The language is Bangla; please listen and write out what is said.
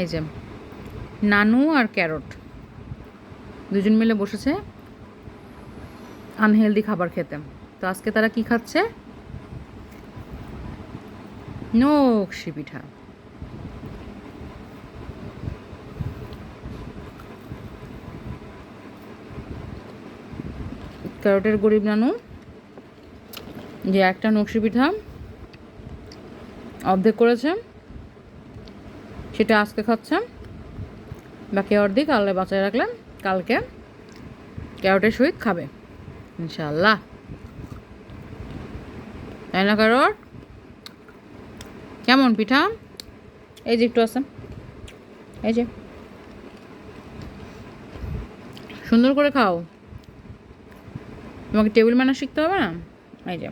এই যে নানু আর ক্যারট দুজন মিলে বসেছে আনহেলদি খাবার খেতে। তো আজকে তারা কি খাচ্ছে? নকশি পিঠা। ক্যারটের গরিব নানু যে একটা নকশি পিঠা অর্ধেক করেছে সেটা আজকে খাচ্ছে, বাকি অর্ধেক আল্লাহ বাঁচায় রাখলেন কালকে ক্যারটের সহিত খাবে ইনশাআল্লাহ। তাই না ক্যারট? কেমন পিঠা? এই যে একটু আছে, এই যে সুন্দর করে খাও, তোমাকে টেবিল ম্যানার শিখতে হবে না? এই যে